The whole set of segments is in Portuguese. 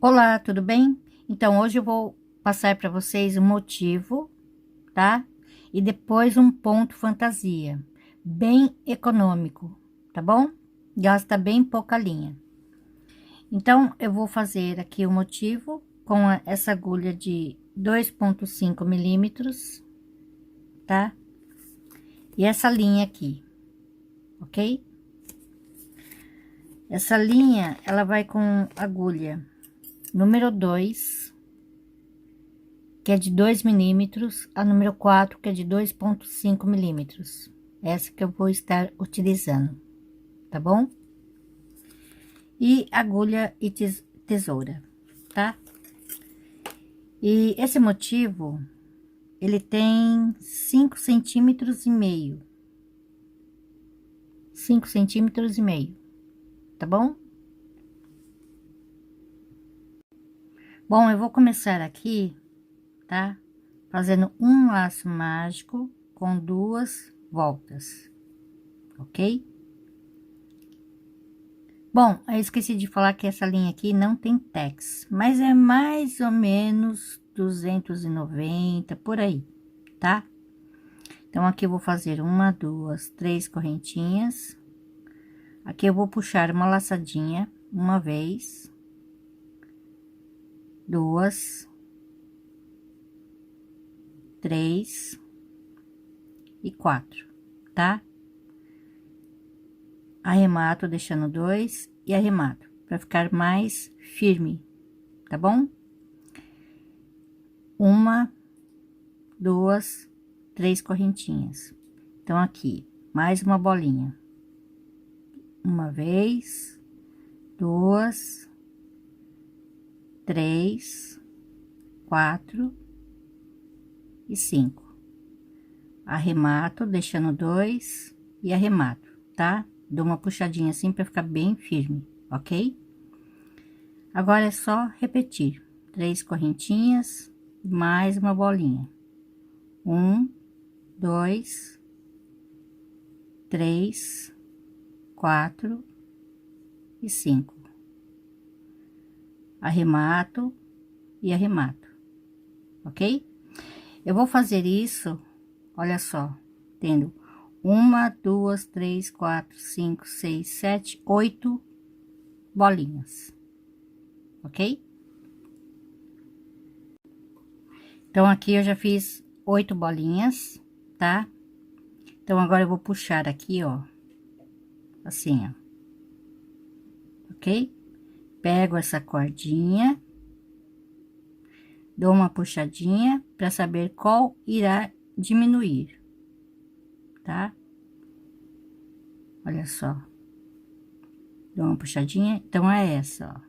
Olá, tudo bem? Então, hoje eu vou passar para vocês o motivo, tá? E depois um ponto fantasia, bem econômico, tá bom? Gasta bem pouca linha. Então, eu vou fazer aqui o motivo com essa agulha de 2,5 milímetros, tá? E essa linha aqui, ok? Essa linha, ela vai com agulha número 2, que é de 2 milímetros, a número 4, que é de 2,5 milímetros. Essa que eu vou estar utilizando, tá bom? E agulha e tesoura, tá? E esse motivo, ele tem 5,5 cm, 5,5 cm, tá bom? Bom, eu vou começar aqui, tá? Fazendo um laço mágico com 2 voltas, ok? Bom, eu esqueci de falar que essa linha aqui não tem tex, mas é mais ou menos 290 por aí, tá? Então, aqui eu vou fazer uma, duas, três correntinhas. Aqui eu vou puxar uma laçadinha uma vez, duas, três e quatro, tá? Arremato deixando dois e arremato para ficar mais firme, tá bom? Uma, duas, três correntinhas. Então, aqui, mais uma bolinha. Uma vez, duas, três, quatro e cinco. Arremato, deixando dois e arremato, tá? Dou uma puxadinha assim para ficar bem firme, ok? Agora é só repetir. Três correntinhas, mais uma bolinha. Um, dois, três, quatro e cinco. Arremato e arremato, ok? Eu vou fazer isso, olha só, tendo uma, duas, três, quatro, cinco, seis, sete, 8 bolinhas, ok? Então, aqui eu já fiz 8 bolinhas, tá? Então, agora eu vou puxar aqui, ó, assim, ó, ok? Pego essa cordinha, dou uma puxadinha para saber qual irá diminuir, tá? Olha só. Dou uma puxadinha, então é essa, ó.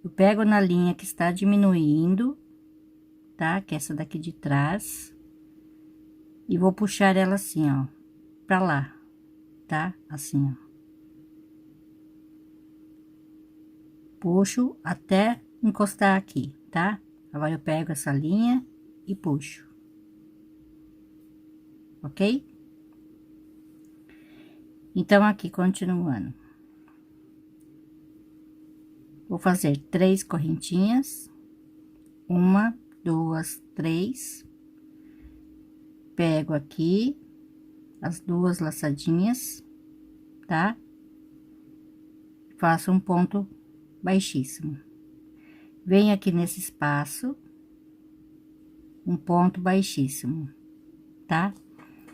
Eu pego na linha que está diminuindo, tá? Que é essa daqui de trás. E vou puxar ela assim, ó, pra lá, tá? Assim, ó. Puxo até encostar aqui, tá? Agora eu pego essa linha e puxo. Ok? Então, aqui, continuando. Vou fazer 3 correntinhas. Uma, duas, três. Pego aqui as 2 laçadinhas, tá? Faço um ponto baixíssimo. Venho aqui nesse espaço, um ponto baixíssimo, tá?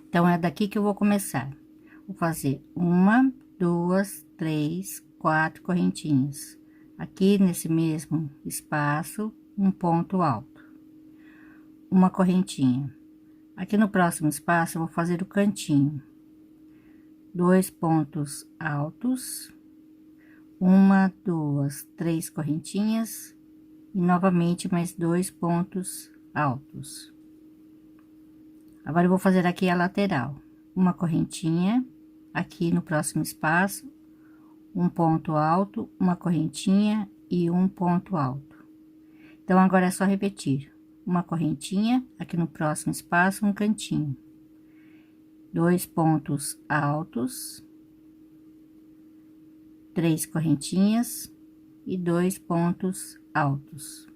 Então, é daqui que eu vou começar. Vou fazer uma, duas, três, 4 correntinhas. Aqui nesse mesmo espaço, um ponto alto. Uma correntinha. Aqui no próximo espaço, eu vou fazer o cantinho. 2 pontos altos. Uma, duas, três correntinhas. E novamente mais 2 pontos altos. Agora eu vou fazer aqui a lateral. Uma correntinha, aqui no próximo espaço, um ponto alto, uma correntinha e um ponto alto. Então, agora é só repetir. Uma correntinha, aqui no próximo espaço, um cantinho. 2 pontos altos, 3 correntinhas e 2 pontos altos.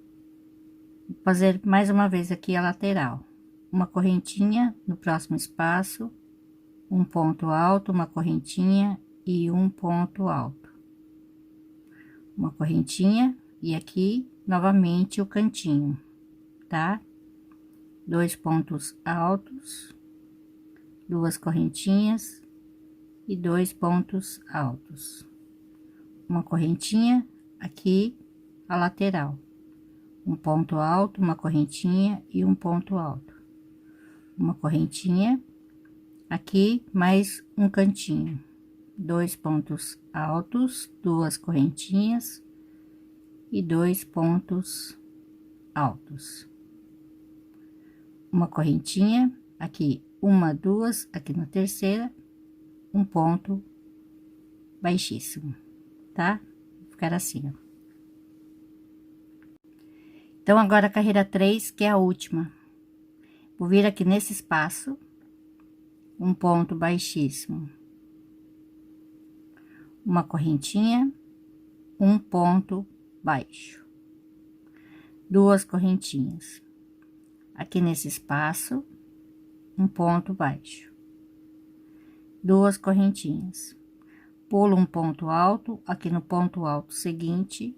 Vou fazer mais uma vez aqui a lateral. Uma correntinha no próximo espaço, um ponto alto, uma correntinha e um ponto alto. Uma correntinha e aqui novamente o cantinho, tá? 2 pontos altos, 2 correntinhas e 2 pontos altos. Uma correntinha aqui a lateral, um ponto alto, uma correntinha e um ponto alto. Uma correntinha aqui, mais um cantinho, 2 pontos altos, 2 correntinhas e 2 pontos altos. Uma correntinha aqui, uma, duas, aqui na terceira, um ponto baixíssimo, tá? Vou ficar assim, ó. Então, agora a carreira 3, que é a última. Vou vir aqui nesse espaço, um ponto baixíssimo, uma correntinha, um ponto baixo, 2 correntinhas. Aqui nesse espaço, um ponto baixo, 2 correntinhas. Pulo um ponto alto, aqui no ponto alto seguinte,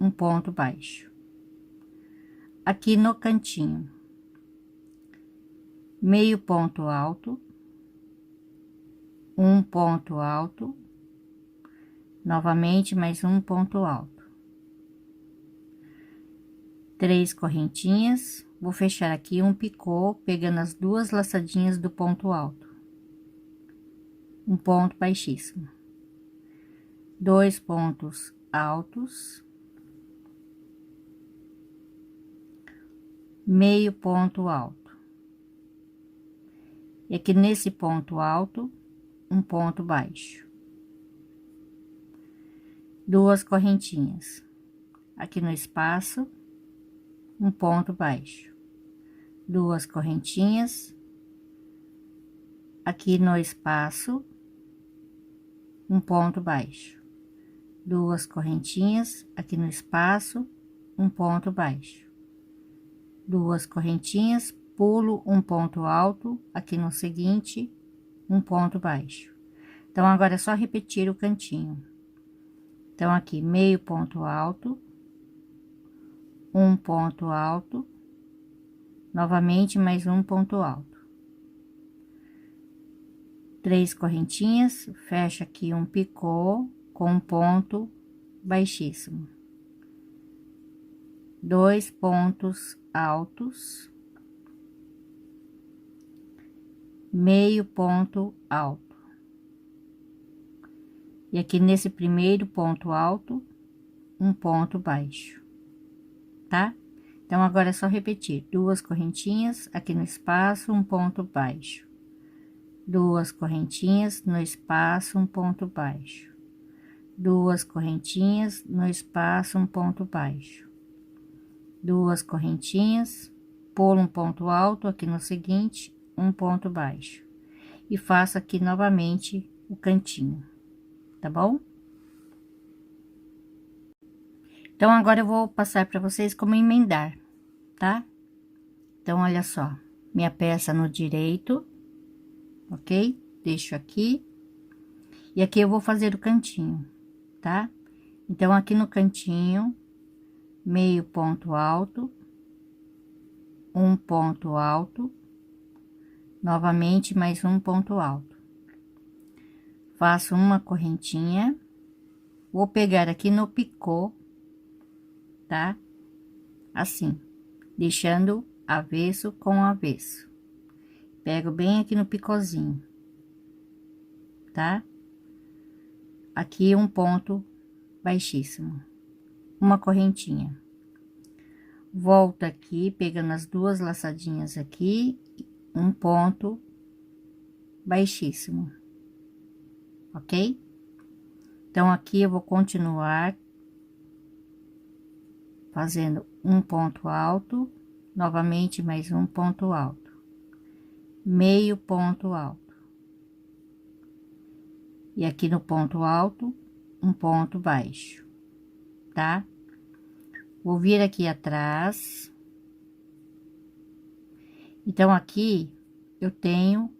um ponto baixo. Aqui no cantinho, meio ponto alto, um ponto alto, novamente mais um ponto alto, 3 correntinhas. Vou fechar aqui um picô, pegando as 2 laçadinhas do ponto alto, um ponto baixíssimo, 2 pontos altos, meio ponto alto, e aqui nesse ponto alto, um ponto baixo, 2 correntinhas. Aqui no espaço, um ponto baixo, 2 correntinhas. Aqui no espaço, um ponto baixo, 2 correntinhas. Aqui no espaço, um ponto baixo, 2 correntinhas. Pulo um ponto alto, aqui no seguinte, um ponto baixo. Então, agora é só repetir o cantinho. Então, aqui, meio ponto alto, um ponto alto, novamente mais um ponto alto, 3 correntinhas, fecha aqui um picô com um ponto baixíssimo, 2 pontos altos, meio ponto alto, e aqui nesse primeiro ponto alto, um ponto baixo, tá? Então, agora é só repetir: 2 correntinhas, aqui no espaço, um ponto baixo, 2 correntinhas, no espaço, um ponto baixo, 2 correntinhas, no espaço, um ponto baixo, 2 correntinhas, pulo um ponto alto, aqui no seguinte, um ponto baixo, e faço aqui novamente o cantinho, tá bom? Então, agora eu vou passar para vocês como emendar, tá? Então, olha só, minha peça no direito, ok? Deixo aqui, e aqui eu vou fazer o cantinho, tá? Então, aqui no cantinho, meio ponto alto, um ponto alto, novamente mais um ponto alto. Faço uma correntinha, vou pegar aqui no picô, tá? Assim, deixando avesso com avesso. Pego bem aqui no picôzinho, tá? Aqui um ponto baixíssimo, uma correntinha. Volto aqui, pegando as 2 laçadinhas aqui, um ponto baixíssimo, ok? Então, aqui eu vou continuar fazendo um ponto alto, novamente mais um ponto alto, meio ponto alto, e aqui no ponto alto, um ponto baixo, tá? Vou vir aqui atrás. Então, aqui eu tenho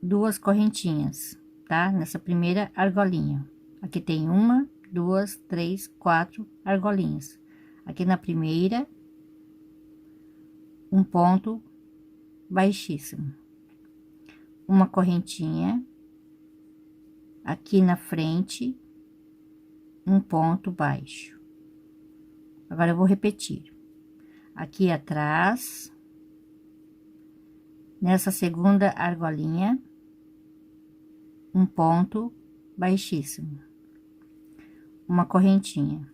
duas correntinhas, tá? Nessa primeira argolinha. Aqui tem uma, duas, três, quatro argolinhas. Aqui na primeira, um ponto baixíssimo. Uma correntinha. Aqui na frente, um ponto baixo. Agora eu vou repetir. Aqui atrás, nessa segunda argolinha, um ponto baixíssimo. Uma correntinha.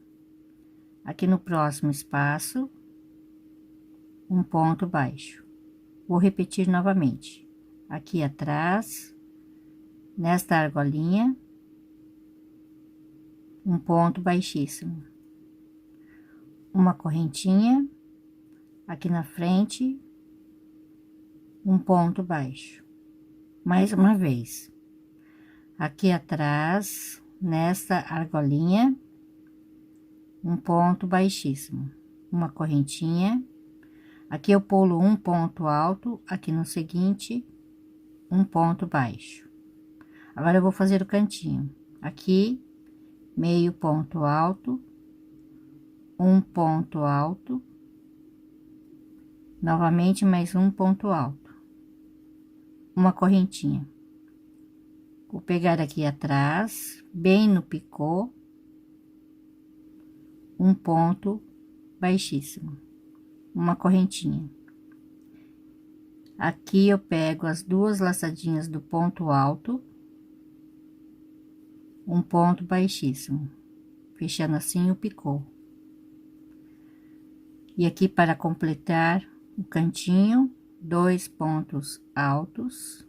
Aqui no próximo espaço, um ponto baixo. Vou repetir novamente. Aqui atrás, nesta argolinha, um ponto baixíssimo. Uma correntinha. Aqui na frente, um ponto baixo. Mais uma vez. Aqui atrás, nesta argolinha, um ponto baixíssimo. Uma correntinha. Aqui eu pulo um ponto alto, aqui no seguinte, um ponto baixo. Agora eu vou fazer o cantinho. Aqui, meio ponto alto, um ponto alto, novamente mais um ponto alto, uma correntinha. Vou pegar aqui atrás, bem no picô, um ponto baixíssimo, uma correntinha. Aqui eu pego as duas laçadinhas do ponto alto, um ponto baixíssimo, fechando assim o picô. E aqui para completar o cantinho, dois pontos altos,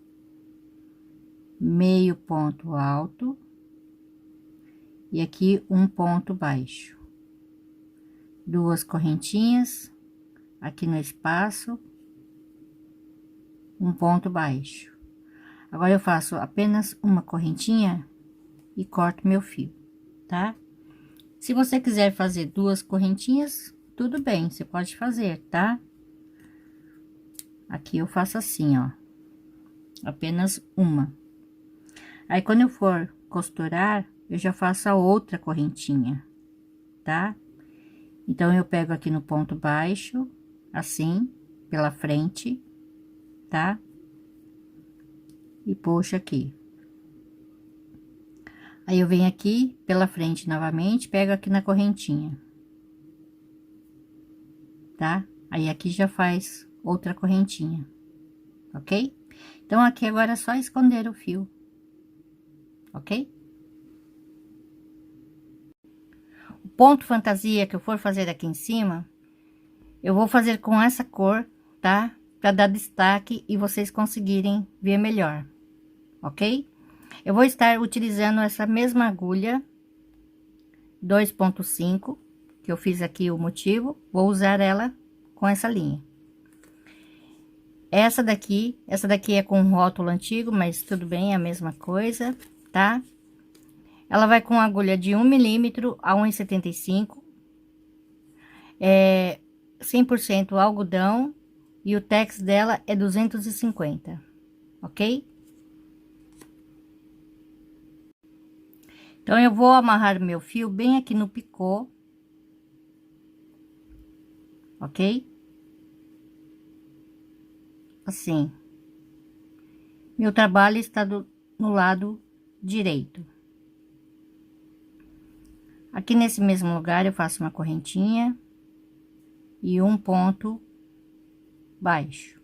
meio ponto alto e aqui um ponto baixo. Duas correntinhas aqui no espaço, um ponto baixo. Agora eu faço apenas uma correntinha e corto meu fio, tá? Se você quiser fazer duas correntinhas, tudo bem, você pode fazer, tá? Aqui eu faço assim, ó, apenas uma. Aí, quando eu for costurar, eu já faço a outra correntinha, tá? Então, eu pego aqui no ponto baixo, assim, pela frente, tá? E puxo aqui. Aí, eu venho aqui pela frente novamente, pego aqui na correntinha, tá? Aí, aqui já faz outra correntinha, ok? Então, aqui agora é só esconder o fio, ok? O ponto fantasia que eu for fazer aqui em cima, eu vou fazer com essa cor, tá? Para dar destaque e vocês conseguirem ver melhor, ok? Eu vou estar utilizando essa mesma agulha 2,5, que eu fiz aqui o motivo, vou usar ela com essa linha. Essa daqui é com rótulo antigo, mas tudo bem, é a mesma coisa, tá? Ela vai com agulha de 1 milímetro a 1,75, 100% algodão, e o tex dela é 250, ok? Então, eu vou amarrar meu fio bem aqui no picô, ok? Assim. Meu trabalho está no lado direito. Aqui nesse mesmo lugar, eu faço uma correntinha e um ponto baixo.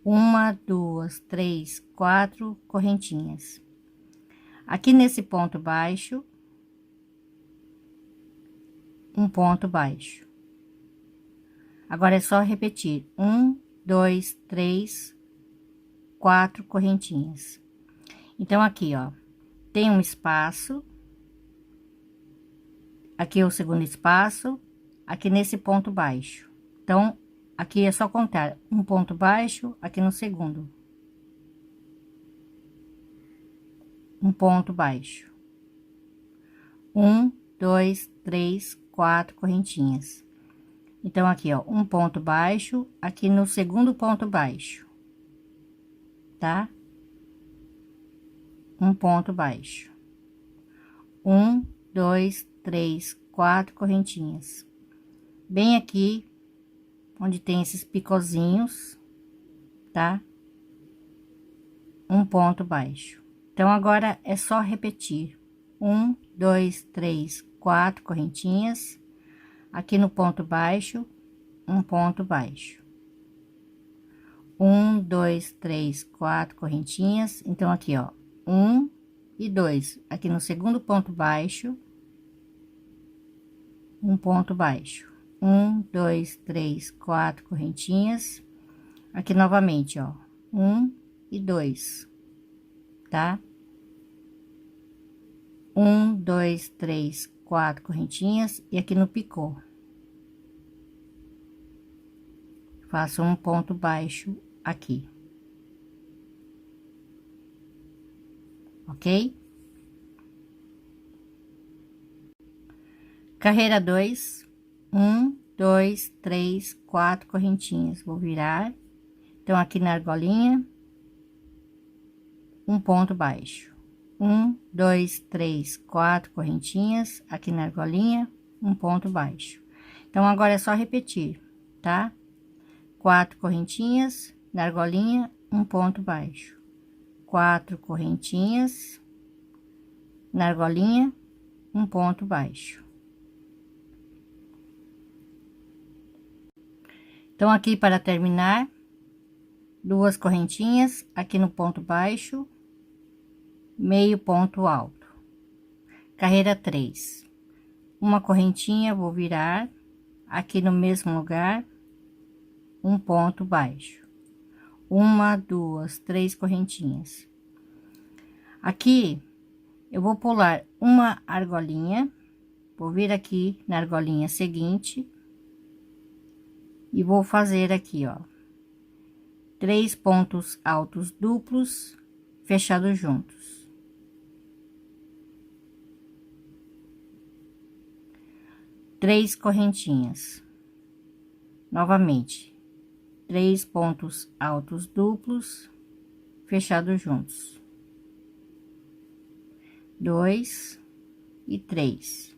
Uma, duas, três, quatro correntinhas. Aqui nesse ponto baixo, um ponto baixo. Agora é só repetir: um, dois, três, quatro correntinhas. Então, aqui, ó, tem um espaço. Aqui é o segundo espaço, aqui nesse ponto baixo. Então, aqui é só contar um ponto baixo aqui no segundo. Um ponto baixo. Um, dois, 3, 4 correntinhas. Então, aqui, ó, um ponto baixo, aqui no segundo ponto baixo, tá? Um ponto baixo. 1, 2, 3, 4 correntinhas. Bem aqui, onde tem esses picozinhos, tá? Um ponto baixo. Então, agora é só repetir. 1, 2, 3, 4 correntinhas. Aqui no ponto baixo, um ponto baixo. 1, 2, 3, 4 correntinhas. Então, aqui, ó, 1 e 2. Aqui no segundo ponto baixo, um ponto baixo. 1, 2, 3, 4 correntinhas. Aqui novamente, ó, 1 e 2, tá? 1, 2, 3, 4 correntinhas e aqui no picô faço um ponto baixo aqui, ok? Carreira 2, 1, 2, 3, 4 correntinhas, vou virar. Então, aqui na argolinha, um ponto baixo. 1, 2, 3, 4 correntinhas, aqui na argolinha, um ponto baixo. Então, agora é só repetir, tá? 4 correntinhas, na argolinha, um ponto baixo. 4 correntinhas, na argolinha, um ponto baixo. Então, aqui para terminar, 2 correntinhas, aqui no ponto baixo, meio ponto alto. Carreira 3, uma correntinha, vou virar, aqui no mesmo lugar, um ponto baixo. 1, 2, 3 correntinhas. Aqui, eu vou pular uma argolinha, vou vir aqui na argolinha seguinte, e vou fazer aqui, ó, 3 pontos altos duplos, fechados juntos. Três correntinhas. Novamente, 3 pontos altos duplos, fechados juntos. 2 e 3.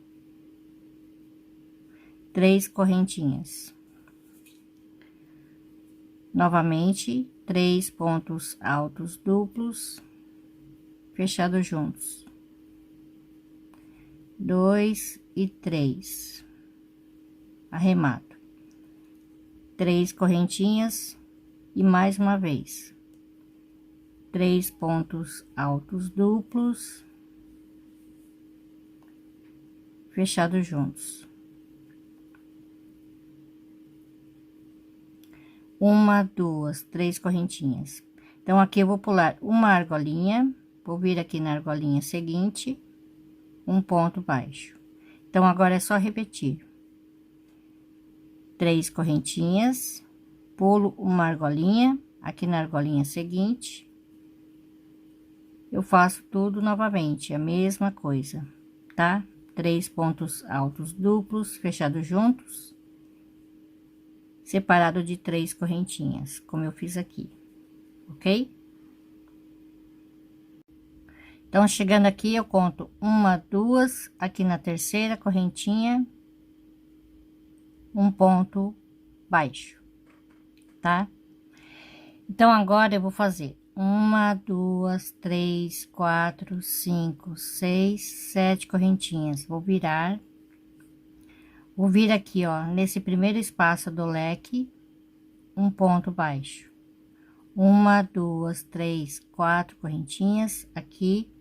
3 correntinhas. Novamente, 3 pontos altos duplos, fechados juntos. 2 e 3. Arremato. 3 correntinhas e mais uma vez. 3 pontos altos duplos, fechados juntos. 1, 2, 3 correntinhas. Então, aqui eu vou pular uma argolinha, vou vir aqui na argolinha seguinte, um ponto baixo. Então, agora é só repetir. 3 correntinhas, pulo uma argolinha, aqui na argolinha seguinte, eu faço tudo novamente, a mesma coisa, tá? 3 pontos altos duplos, fechados juntos, separado de 3 correntinhas, como eu fiz aqui, ok? Então, chegando aqui, eu conto 1, 2, aqui na terceira correntinha, um ponto baixo, tá? Então, agora eu vou fazer 1, 2, 3, 4, 5, 6, 7 correntinhas. Vou virar. Vou vir aqui, ó, nesse primeiro espaço do leque, um ponto baixo. 1, 2, 3, 4 correntinhas, aqui,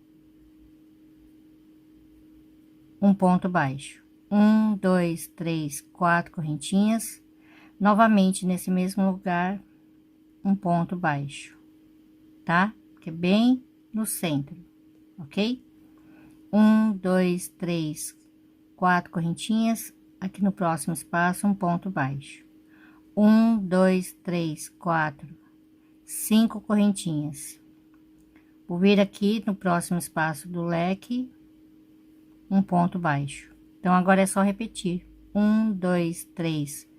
um ponto baixo. 1, 2, 3, 4 correntinhas, novamente nesse mesmo lugar, um ponto baixo, tá? Que é bem no centro, ok? 1, 2, 3, 4 correntinhas, aqui no próximo espaço, um ponto baixo. 1, 2, 3, 4, 5 correntinhas. Vou vir aqui no próximo espaço do leque, um ponto baixo. Então, agora é só repetir. 1, 2, 3,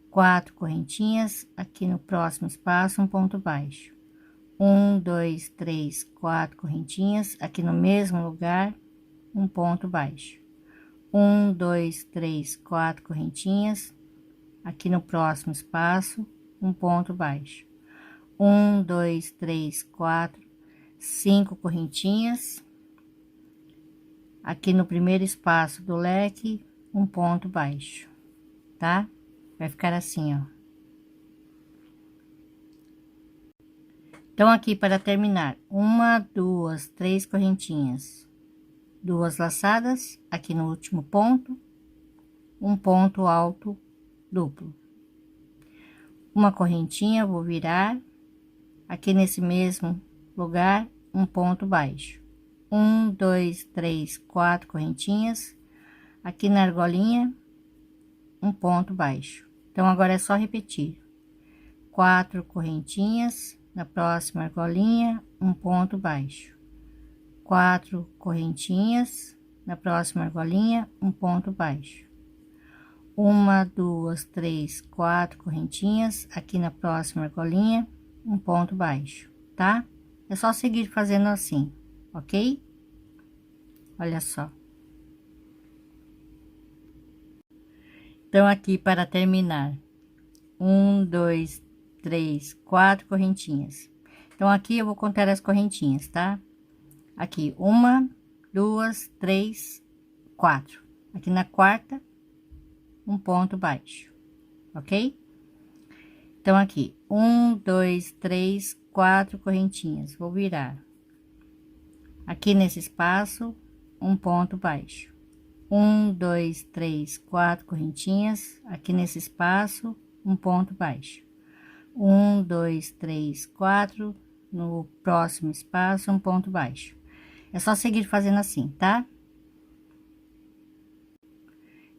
4 correntinhas, aqui no próximo espaço, um ponto baixo. 1, 2, 3, 4 correntinhas, aqui no mesmo lugar, um ponto baixo. 1, 2, 3, 4 correntinhas, aqui no próximo espaço, um ponto baixo. 1, 2, 3, 4, 5 correntinhas, aqui no primeiro espaço do leque, um ponto baixo, tá? Vai ficar assim, ó. Então, aqui para terminar, 1, 2, 3 correntinhas, 2 laçadas, aqui no último ponto, um ponto alto duplo. Uma correntinha, vou virar, aqui nesse mesmo lugar, um ponto baixo. 1, 2, 3, 4 correntinhas, aqui na argolinha, um ponto baixo. Então, agora é só repetir. 4 correntinhas, na próxima argolinha, um ponto baixo. 4 correntinhas, na próxima argolinha, um ponto baixo. 1, 2, 3, 4 correntinhas, aqui na próxima argolinha, um ponto baixo, tá? É só seguir fazendo assim, ok? Olha só. Então, aqui para terminar, 1, 2, 3, 4 correntinhas. Então, aqui eu vou contar as correntinhas, tá? Aqui, 1, 2, 3, 4. Aqui na quarta, um ponto baixo, ok? Então, aqui, 1, 2, 3, 4 correntinhas. Vou virar. Aqui nesse espaço, um ponto baixo. 1, 2, 3, 4 correntinhas. Aqui nesse espaço, um ponto baixo. 1, 2, 3, 4. No próximo espaço, um ponto baixo. É só seguir fazendo assim, tá?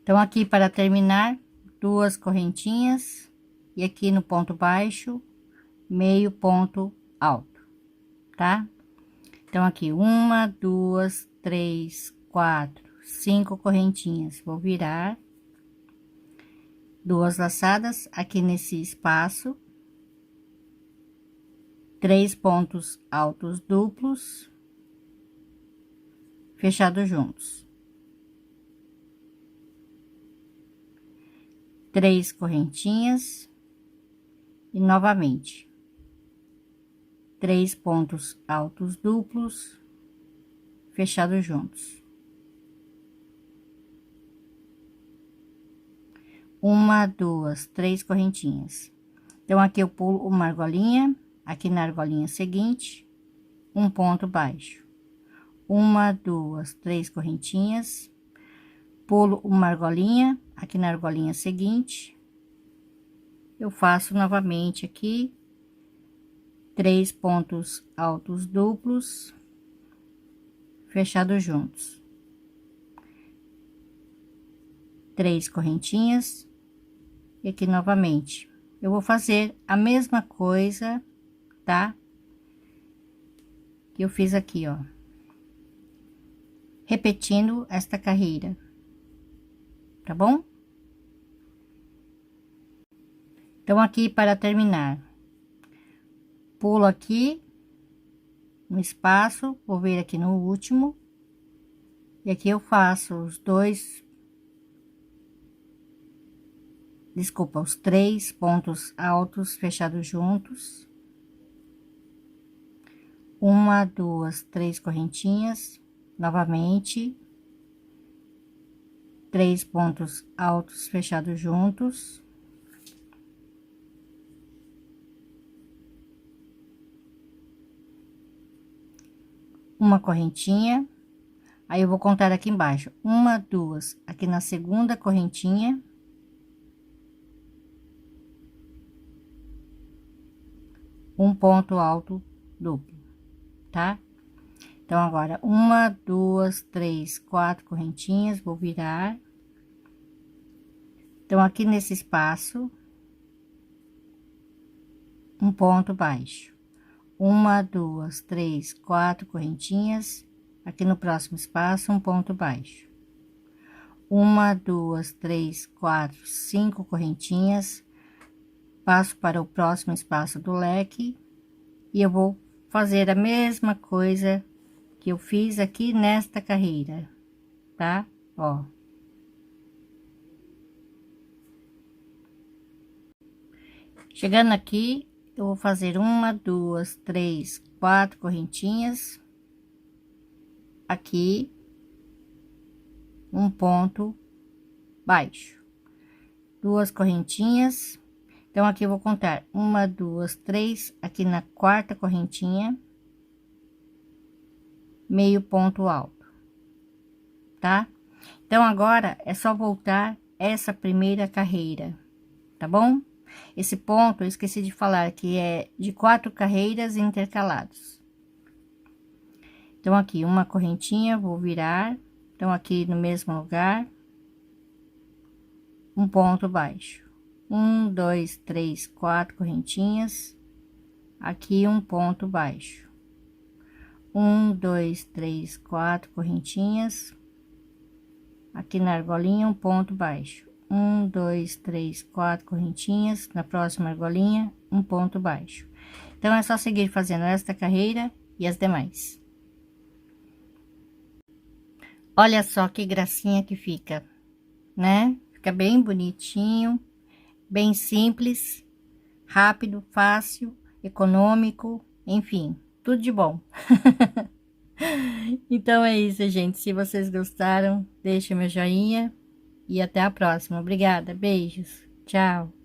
Então, aqui para terminar, 2 correntinhas e aqui no ponto baixo, meio ponto alto, tá? Então, aqui 1, 2, 3, 4, 5 correntinhas. Vou virar, 2 laçadas aqui nesse espaço, 3 pontos altos duplos, fechados juntos. 3 correntinhas e novamente 3 pontos altos duplos, fechados juntos. 1, 2, 3 correntinhas. Então, aqui eu pulo uma argolinha, aqui na argolinha seguinte, um ponto baixo. 1, 2, 3 correntinhas, pulo uma argolinha, aqui na argolinha seguinte, eu faço novamente aqui 3 pontos altos duplos, fechados juntos. 3 correntinhas, e aqui novamente. Eu vou fazer a mesma coisa, tá? Que eu fiz aqui, ó. Repetindo esta carreira, tá bom? Então, aqui para terminar, pulo aqui no espaço, vou vir aqui no último, e aqui eu faço os 3 pontos altos fechados juntos. 1, 2, 3 correntinhas, novamente. 3 pontos altos fechados juntos. Uma correntinha, aí eu vou contar aqui embaixo, 1, 2, aqui na segunda correntinha, um ponto alto duplo, tá? Então, agora, 1, 2, 3, 4 correntinhas, vou virar. Então, aqui nesse espaço, um ponto baixo. 1, 2, 3, 4 correntinhas, aqui no próximo espaço, um ponto baixo. uma, duas, três, quatro, 5 correntinhas, passo para o próximo espaço do leque e eu vou fazer a mesma coisa que eu fiz aqui nesta carreira, tá? Ó. Chegando aqui, eu vou fazer uma, duas, três, 4 correntinhas aqui, um ponto baixo, 2 correntinhas. Então aqui eu vou contar uma, duas, três, aqui na quarta correntinha, meio ponto alto, tá? Então agora é só voltar essa primeira carreira, tá bom? Esse ponto eu esqueci de falar que é de 4 carreiras intercalados. Então aqui uma correntinha, vou virar, então aqui no mesmo lugar, um ponto baixo, 1, 2, 3, 4 correntinhas, aqui um ponto baixo, 1, 2, 3, 4 correntinhas, aqui na argolinha um ponto baixo, 1, 2, 3, 4 correntinhas, na próxima argolinha um ponto baixo. Então é só seguir fazendo esta carreira e as demais. Olha só que gracinha que fica, né? Fica bem bonitinho, bem simples, rápido, fácil, econômico, enfim, tudo de bom. Então é isso, gente. Se vocês gostaram, deixa meu joinha e até a próxima. Obrigada, beijos, tchau.